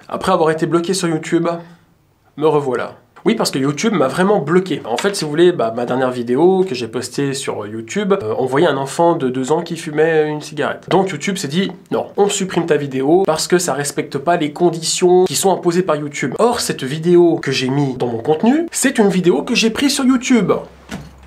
Après avoir été bloqué sur YouTube, me revoilà. Oui, parce que YouTube m'a vraiment bloqué. En fait, si vous voulez, ma dernière vidéo que j'ai postée sur YouTube, on voyait un enfant de 2 ans qui fumait une cigarette. Donc YouTube s'est dit, non, on supprime ta vidéo parce que ça respecte pas les conditions qui sont imposées par YouTube. Or, cette vidéo que j'ai mis dans mon contenu, c'est une vidéo que j'ai prise sur YouTube.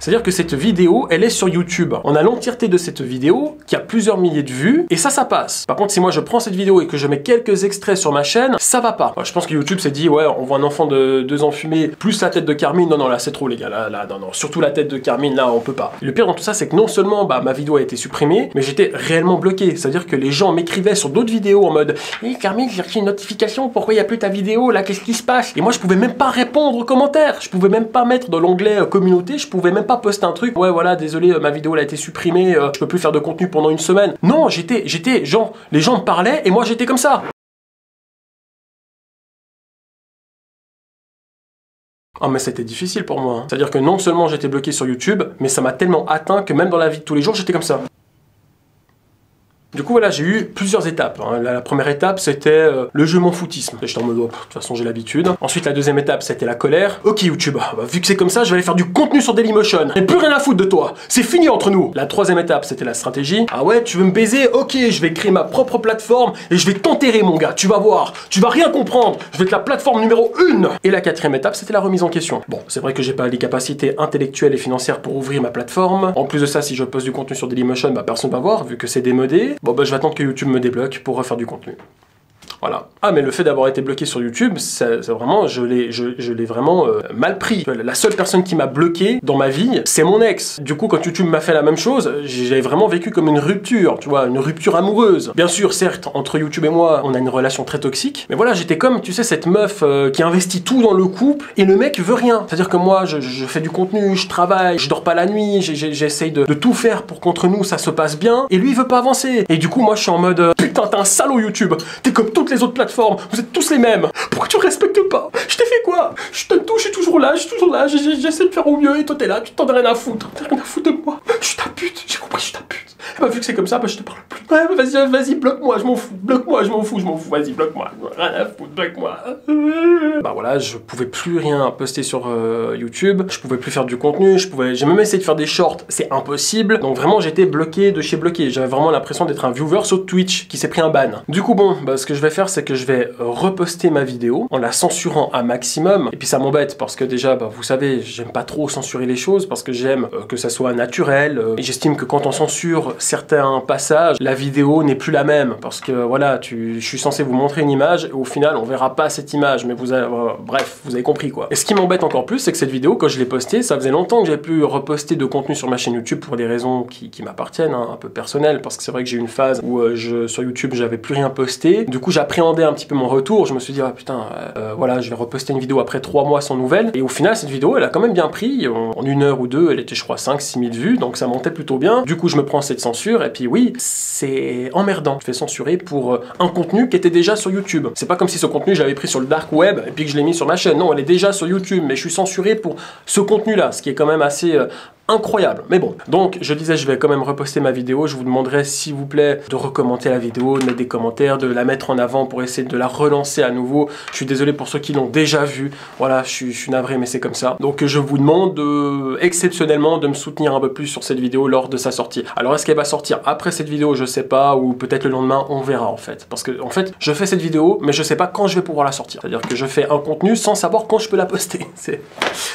C'est-à-dire que cette vidéo, elle est sur YouTube. On a l'entièreté de cette vidéo qui a plusieurs milliers de vues et ça passe. Par contre, si moi je prends cette vidéo et que je mets quelques extraits sur ma chaîne, ça va pas. Je pense que YouTube s'est dit, ouais, on voit un enfant de 2 ans fumer, plus la tête de Carmine. Non, non, là c'est trop les gars, là, non, surtout la tête de Carmine, là on peut pas. Et le pire dans tout ça, c'est que non seulement ma vidéo a été supprimée, mais j'étais réellement bloqué. C'est-à-dire que les gens m'écrivaient sur d'autres vidéos en mode, hé Carmine, j'ai reçu une notification, pourquoi il n'y a plus ta vidéo là, qu'est-ce qui se passe? Et moi je pouvais même pas répondre aux commentaires, je pouvais même pas mettre dans l'onglet communauté, je pouvais même pas poster un truc, ouais voilà, désolé, ma vidéo elle a été supprimée, je peux plus faire de contenu pendant une semaine. Non, j'étais genre, les gens me parlaient et moi j'étais comme ça. Ah mais c'était difficile pour moi. C'est-à-dire que non seulement j'étais bloqué sur YouTube, mais ça m'a tellement atteint que même dans la vie de tous les jours, j'étais comme ça. Du coup voilà, j'ai eu plusieurs étapes. La première étape c'était le je m'en foutisme. J'étais en mode, oh, de toute façon j'ai l'habitude. Ensuite la deuxième étape c'était la colère. Ok YouTube, vu que c'est comme ça, je vais aller faire du contenu sur Dailymotion. J'ai plus rien à foutre de toi, c'est fini entre nous. La troisième étape c'était la stratégie. Ah ouais, tu veux me baiser? Ok, je vais créer ma propre plateforme et je vais t'enterrer mon gars, tu vas voir. Tu vas rien comprendre, je vais être la plateforme numéro 1. Et la quatrième étape c'était la remise en question. Bon, c'est vrai que j'ai pas les capacités intellectuelles et financières pour ouvrir ma plateforme. En plus de ça, si je poste du contenu sur Dailymotion, personne va voir vu que c'est démodé. Bon je vais attendre que YouTube me débloque pour refaire du contenu. Voilà. Ah mais le fait d'avoir été bloqué sur YouTube, c'est vraiment, je l'ai vraiment mal pris. La seule personne qui m'a bloqué dans ma vie, c'est mon ex. Du coup, quand YouTube m'a fait la même chose, j'ai vraiment vécu comme une rupture, tu vois, une rupture amoureuse. Bien sûr, certes, entre YouTube et moi, on a une relation très toxique, mais voilà, j'étais comme, tu sais, cette meuf qui investit tout dans le couple et le mec veut rien. C'est-à-dire que moi, je fais du contenu, je travaille, je dors pas la nuit, j'essaye de tout faire pour qu'entre nous ça se passe bien, et lui il veut pas avancer. Et du coup, moi je suis en mode, putain, t'es un salaud YouTube, t'es comme toutes les autres plateformes, vous êtes tous les mêmes. Pourquoi tu respectes pas? Je t'ai fait quoi? Je donne tout, je suis toujours là, j'essaie de faire au mieux et toi t'es là, tu t'en as rien à foutre. T'as rien à foutre de moi. Je suis ta pute, j'ai compris, je suis ta pute. Et vu que c'est comme ça, je te parle plus. Ouais, vas-y, bloque-moi, je m'en fous. Bloque-moi, je m'en fous, vas-y, bloque-moi. Rien à foutre, bloque-moi. Voilà, je pouvais plus rien poster sur YouTube, je pouvais plus faire du contenu, j'ai même essayé de faire des shorts, c'est impossible. Donc vraiment, j'étais bloqué de chez bloqué. J'avais vraiment l'impression d'être un viewer sur Twitch qui s'est pris un ban. Du coup, bon, ce que je vais faire, c'est que je vais reposter ma vidéo en la censurant un maximum. Et puis ça m'embête parce que déjà, vous savez, j'aime pas trop censurer les choses parce que j'aime que ça soit naturel. Et j'estime que quand on censure certains passages, la vidéo n'est plus la même parce que voilà, je suis censé vous montrer une image et au final, on verra pas cette image, mais bref, vous avez compris quoi. Et ce qui m'embête encore plus, c'est que cette vidéo, quand je l'ai postée, ça faisait longtemps que j'avais pu reposter de contenu sur ma chaîne YouTube pour des raisons qui m'appartiennent, un peu personnelles, parce que c'est vrai que j'ai eu une phase où sur YouTube, j'avais plus rien posté. Du coup, j'appréhendais un petit peu mon retour. Je me suis dit, ah putain, voilà, je vais reposter une vidéo après 3 mois sans nouvelles. Et au final, cette vidéo, elle a quand même bien pris. En 1 heure ou 2, elle était, je crois, 5-6 000 vues, donc ça montait plutôt bien. Du coup, je me prends cette censure, et puis oui, c'est emmerdant. Je fais censurer pour un contenu qui était déjà sur YouTube. C'est pas comme si ce contenu, je l'avais pris sur le dark web, et puis que je l'ai mis sur ma chaîne. Non, elle est déjà sur YouTube, mais je suis censuré pour ce contenu-là, ce qui est quand même assez incroyable. Mais bon, donc je disais, je vais quand même reposter ma vidéo. Je vous demanderai s'il vous plaît de recommenter la vidéo, de mettre des commentaires, de la mettre en avant pour essayer de la relancer à nouveau. Je suis désolé pour ceux qui l'ont déjà vu. Voilà, je suis navré, mais c'est comme ça. Donc je vous demande exceptionnellement de me soutenir un peu plus sur cette vidéo lors de sa sortie. Alors est-ce qu'elle va sortir après cette vidéo? Je sais pas, ou peut-être le lendemain, on verra en fait. Parce que en fait, je fais cette vidéo, mais je sais pas quand je vais pouvoir la sortir. C'est-à-dire que je fais un contenu sans savoir quand je peux la poster.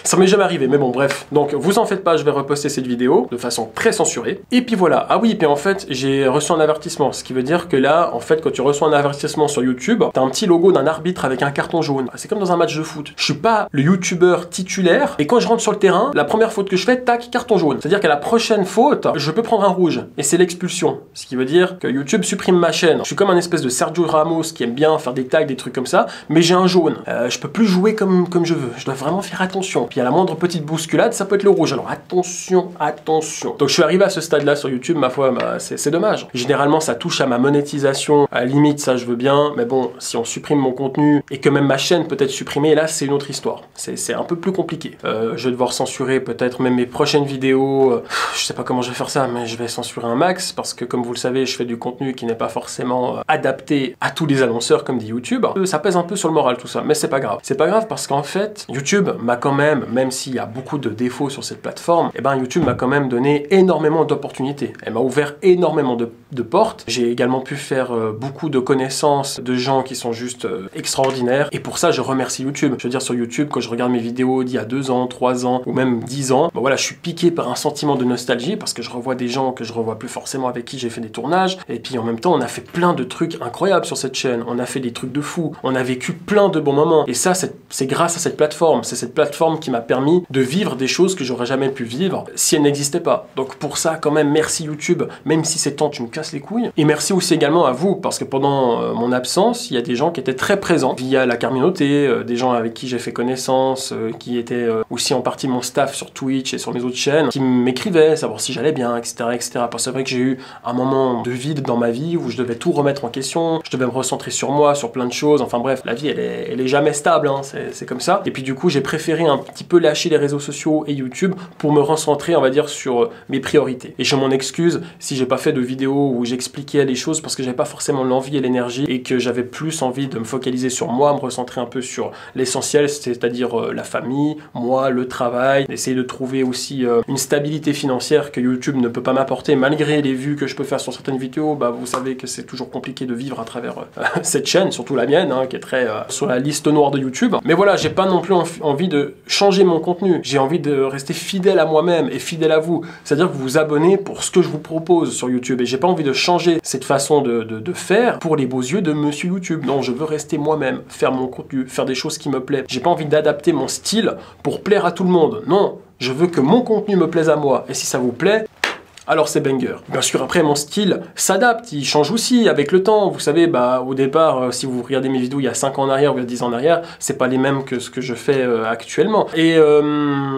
Ça m'est jamais arrivé, mais bon, bref. Donc vous en faites pas, je vais reposter cette vidéo de façon très censurée. Et puis voilà. Ah oui, puis en fait, j'ai reçu un avertissement. Ce qui veut dire que là, en fait, quand tu reçois un avertissement sur YouTube, t'as un petit logo d'un arbitre avec un carton jaune. C'est comme dans un match de foot. Je suis pas le youtubeur titulaire. Et quand je rentre sur le terrain, la première faute que je fais, tac, carton jaune. C'est-à-dire qu'à la prochaine faute, je peux prendre un rouge. Et c'est l'expulsion. Ce qui veut dire que YouTube supprime ma chaîne. Je suis comme un espèce de Sergio Ramos qui aime bien faire des tags, des trucs comme ça. Mais j'ai un jaune. Je peux plus jouer comme je veux. Je dois vraiment faire attention. Puis à la moindre petite bousculade, ça peut être le rouge. Alors attention. attention, attention. Donc je suis arrivé à ce stade-là sur YouTube, ma foi, bah, c'est dommage. Généralement, ça touche à ma monétisation. À la limite, ça, je veux bien. Mais bon, si on supprime mon contenu et que même ma chaîne peut être supprimée, là, c'est une autre histoire. C'est un peu plus compliqué. Je vais devoir censurer peut-être même mes prochaines vidéos. Je sais pas comment je vais faire ça, mais je vais censurer un max parce que, comme vous le savez, je fais du contenu qui n'est pas forcément adapté à tous les annonceurs, comme dit YouTube. Ça pèse un peu sur le moral, tout ça. Mais c'est pas grave. C'est pas grave parce qu'en fait, YouTube m'a quand même s'il y a beaucoup de défauts sur cette plateforme, et ben YouTube m'a quand même donné énormément d'opportunités. Elle m'a ouvert énormément de portes. J'ai également pu faire beaucoup de connaissances de gens qui sont juste extraordinaires. Et pour ça, je remercie YouTube. Je veux dire, sur YouTube, quand je regarde mes vidéos d'il y a 2 ans, 3 ans, ou même 10 ans, ben voilà, je suis piqué par un sentiment de nostalgie parce que je revois des gens que je revois plus forcément avec qui j'ai fait des tournages. Et puis en même temps, on a fait plein de trucs incroyables sur cette chaîne. On a fait des trucs de fou. On a vécu plein de bons moments. Et ça, c'est grâce à cette plateforme. C'est cette plateforme qui m'a permis de vivre des choses que j'aurais jamais pu vivre si elle n'existait pas. Donc pour ça, quand même, merci YouTube, même si ces temps tu me casses les couilles. Et merci aussi également à vous, parce que pendant mon absence, il y a des gens qui étaient très présents via la communauté, des gens avec qui j'ai fait connaissance, qui étaient aussi en partie mon staff sur Twitch et sur mes autres chaînes, qui m'écrivaient, savoir si j'allais bien, etc., etc. Parce que c'est vrai que j'ai eu un moment de vide dans ma vie où je devais tout remettre en question, je devais me recentrer sur moi, sur plein de choses. Enfin bref, la vie, elle est jamais stable, hein, c'est comme ça. Et puis du coup, j'ai préféré un petit peu lâcher les réseaux sociaux et YouTube pour me recentrer, on va dire, sur mes priorités. Et je m'en excuse si j'ai pas fait de vidéo où j'expliquais les choses parce que j'avais pas forcément l'envie et l'énergie et que j'avais plus envie de me focaliser sur moi, me recentrer un peu sur l'essentiel, c'est-à-dire la famille, moi, le travail, essayer de trouver aussi une stabilité financière que YouTube ne peut pas m'apporter malgré les vues que je peux faire sur certaines vidéos. Bah, vous savez que c'est toujours compliqué de vivre à travers cette chaîne, surtout la mienne, hein, qui est très sur la liste noire de YouTube. Mais voilà, j'ai pas non plus envie de changer mon contenu. J'ai envie de rester fidèle à moi-même et fidèle à vous. C'est-à-dire que vous vous abonnez pour ce que je vous propose sur YouTube. Et j'ai pas envie de changer cette façon de faire pour les beaux yeux de Monsieur YouTube. Non, je veux rester moi-même, faire mon contenu, faire des choses qui me plaisent. J'ai pas envie d'adapter mon style pour plaire à tout le monde. Non, je veux que mon contenu me plaise à moi. Et si ça vous plaît, alors c'est banger. Bien sûr, après, mon style s'adapte, il change aussi avec le temps. Vous savez, bah, au départ, si vous regardez mes vidéos il y a 5 ans en arrière ou il y a 10 ans en arrière, c'est pas les mêmes que ce que je fais actuellement. Et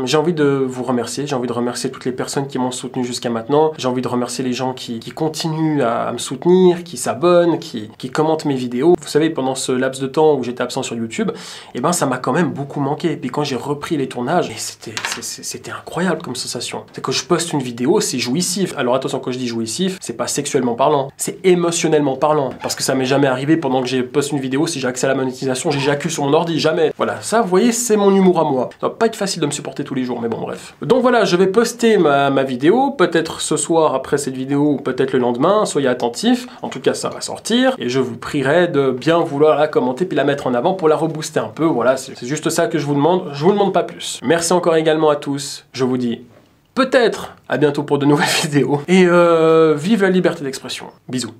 j'ai envie de vous remercier, j'ai envie de remercier toutes les personnes qui m'ont soutenu jusqu'à maintenant. J'ai envie de remercier les gens qui continuent à me soutenir, qui s'abonnent, qui commentent mes vidéos. Vous savez, pendant ce laps de temps où j'étais absent sur YouTube, et ben ça m'a quand même beaucoup manqué. Et puis quand j'ai repris les tournages, c'était incroyable comme sensation. C'est que je poste une vidéo, c'est jouissif. Alors attention, quand je dis jouissif, c'est pas sexuellement parlant, c'est émotionnellement parlant. Parce que ça m'est jamais arrivé pendant que j'ai posté une vidéo, si j'ai accès à la monétisation, j'éjacule sur mon ordi, jamais. Voilà, ça, vous voyez, c'est mon humour à moi. Ça va pas être facile de me supporter tous les jours, mais bon, bref. Donc voilà, je vais poster ma vidéo, peut-être ce soir après cette vidéo, ou peut-être le lendemain, soyez attentifs. En tout cas, ça va sortir, et je vous prierai de bien vouloir la commenter, puis la mettre en avant pour la rebooster un peu. Voilà, c'est juste ça que je vous demande pas plus. Merci encore également à tous, je vous dis peut-être à bientôt pour de nouvelles vidéos. Et vive la liberté d'expression. Bisous.